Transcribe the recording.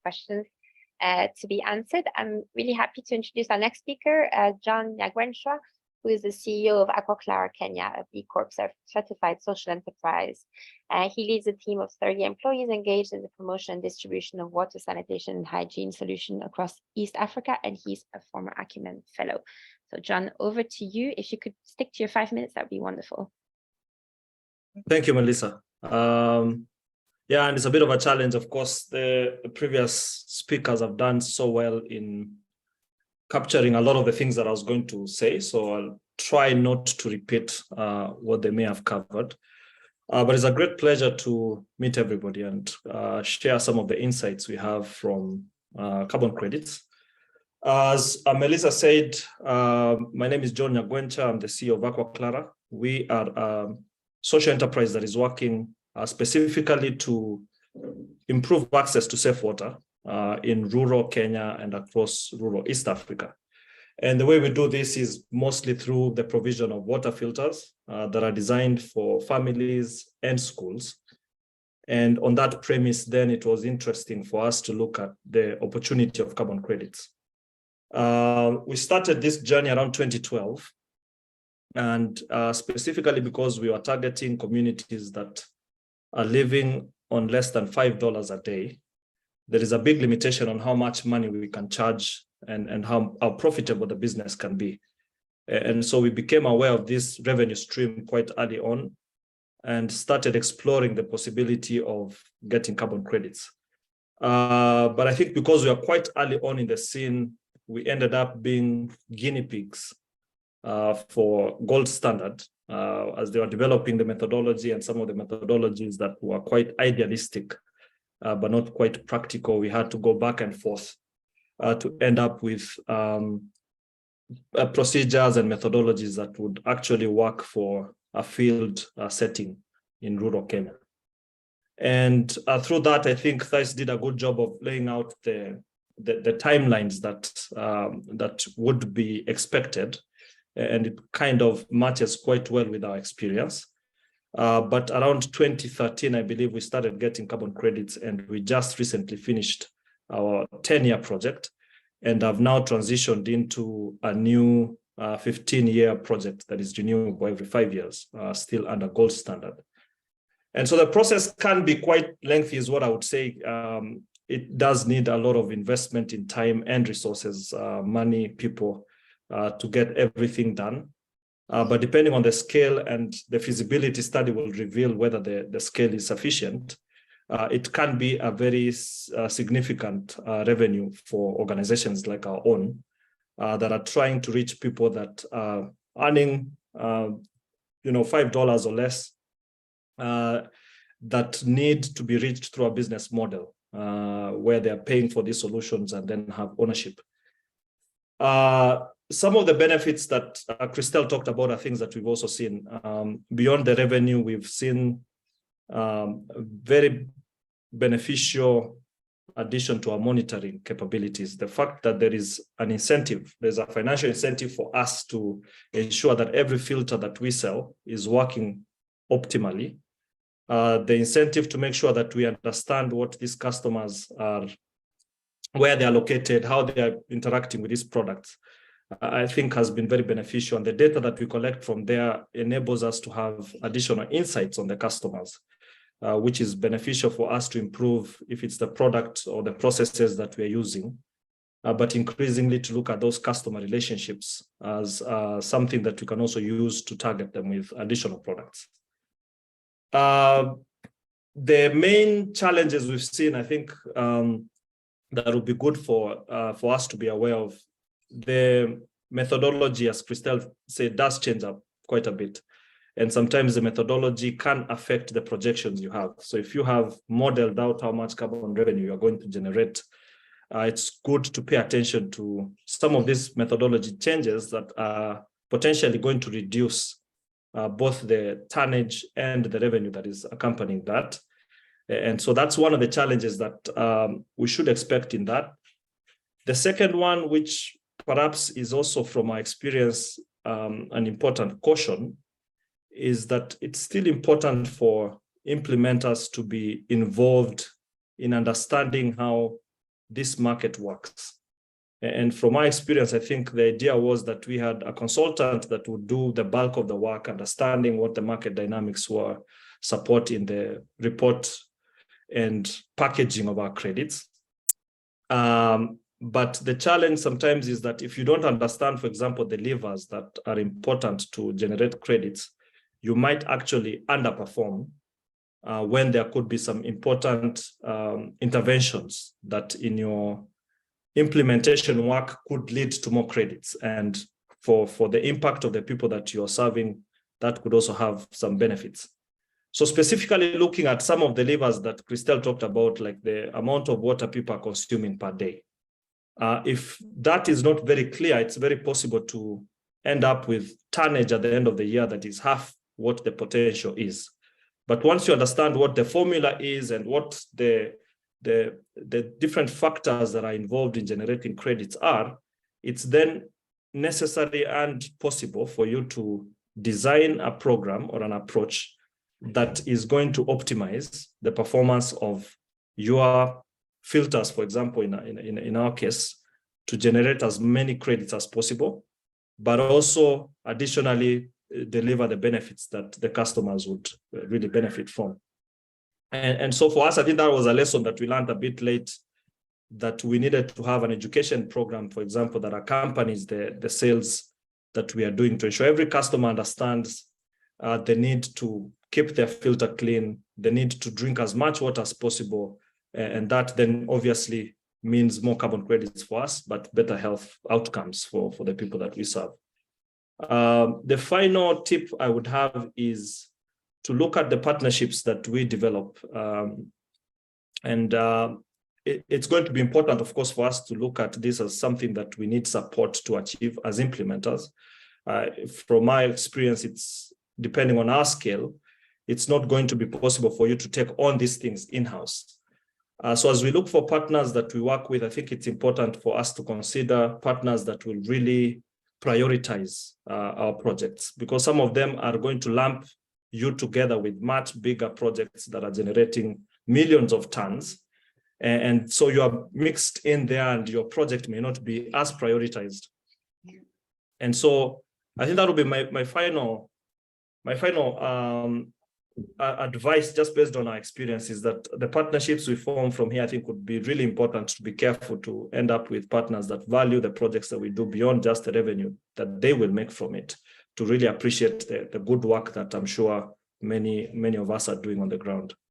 questions to be answered. I'm really happy to introduce our next speaker, John Nyagwencha, who is the CEO of Aqua Clara Kenya, a B Corp certified social enterprise. He leads a team of 30 employees engaged in the promotion and distribution of water, sanitation, and hygiene solutions across East Africa, and he's a former Acumen Fellow. So John, over to you. If you could stick to your 5 minutes, that would be wonderful. Thank you, Melissa. Yeah, and it's a bit of a challenge. Of course, the previous speakers have done so well in capturing a lot of the things that I was going to say. So I'll try not to repeat what they may have covered. But it's a great pleasure to meet everybody and share some of the insights we have from carbon credits. As Melissa said, my name is John Nyagwencha. I'm the CEO of Aqua Clara. We are a social enterprise that is working specifically to improve access to safe water in rural Kenya and across rural East Africa. And the way we do this is mostly through the provision of water filters that are designed for families and schools. And on that premise, then it was interesting for us to look at the opportunity of carbon credits. We started this journey around 2012, and specifically because we were targeting communities that are living on less than $5 a day. There is a big limitation on how much money we can charge and how profitable the business can be. And so we became aware of this revenue stream quite early on and started exploring the possibility of getting carbon credits. But I think because we are quite early on in the scene, we ended up being guinea pigs for Gold Standard as they were developing the methodology, and some of the methodologies that were quite idealistic but not quite practical. We had to go back and forth to end up with procedures and methodologies that would actually work for a field setting in rural Kenya. And through that, I think Thais did a good job of laying out the timelines that would be expected, and it kind of matches quite well with our experience. But around 2013, I believe we started getting carbon credits, and we just recently finished our 10-year project and have now transitioned into a new 15-year project that is renewable every 5 years, still under Gold Standard. And so the process can be quite lengthy, is what I would say. It does need a lot of investment in time and resources, money, people, to get everything done. But depending on the scale, and the feasibility study will reveal whether the scale is sufficient, it can be a very significant revenue for organizations like our own that are trying to reach people that are earning $5 or less, that need to be reached through a business model where they are paying for these solutions and then have ownership. Some of the benefits that Christelle talked about are things that we've also seen. Beyond the revenue, we've seen very beneficial addition to our monitoring capabilities. The fact that there is an incentive, there's a financial incentive for us to ensure that every filter that we sell is working optimally. The incentive to make sure that we understand what these customers are, where they are located, how they are interacting with these products, I think has been very beneficial. And the data that we collect from there enables us to have additional insights on the customers, which is beneficial for us to improve if it's the product or the processes that we're using, but increasingly to look at those customer relationships as something that we can also use to target them with additional products. The main challenges we've seen, I think, that would be good for us to be aware of. The methodology, as Christelle said, does change up quite a bit. And sometimes the methodology can affect the projections you have. So if you have modeled out how much carbon revenue you're going to generate, it's good to pay attention to some of these methodology changes that are potentially going to reduce both the tonnage and the revenue that is accompanying that. And so that's one of the challenges that we should expect in that. The second one, which perhaps is also from our experience an important caution, is that it's still important for implementers to be involved in understanding how this market works. And from my experience, I think the idea was that we had a consultant that would do the bulk of the work, understanding what the market dynamics were, supporting the report and packaging of our credits. But the challenge sometimes is that if you don't understand, for example, the levers that are important to generate credits, you might actually underperform when there could be some important interventions that in your implementation work could lead to more credits. And for the impact of the people that you're serving, that could also have some benefits. So specifically looking at some of the levers that Christelle talked about, like the amount of water people are consuming per day. If that is not very clear, it's very possible to end up with tonnage at the end of the year that is half what the potential is. But once you understand what the formula is and what the different factors that are involved in generating credits are, it's then necessary and possible for you to design a program or an approach that is going to optimize the performance of your filters, for example, in our case, to generate as many credits as possible, but also additionally deliver the benefits that the customers would really benefit from. And so for us, I think that was a lesson that we learned a bit late, that we needed to have an education program, for example, that accompanies the sales that we are doing to ensure every customer understands the need to keep their filter clean, the need to drink as much water as possible. And that then obviously means more carbon credits for us, but better health outcomes for the people that we serve. The final tip I would have is to look at the partnerships that we develop. It's going to be important, of course, for us to look at this as something that we need support to achieve as implementers. From my experience, it's depending on our scale, it's not going to be possible for you to take on these things in-house. So as we look for partners that we work with, I think it's important for us to consider partners that will really prioritize our projects, because some of them are going to lump you together with much bigger projects that are generating millions of tons. And so you are mixed in there and your project may not be as prioritized. And so I think that will be my final advice, just based on our experience, is that the partnerships we form from here, I think, would be really important to be careful to end up with partners that value the projects that we do beyond just the revenue that they will make from it, to really appreciate the good work that I'm sure many of us are doing on the ground.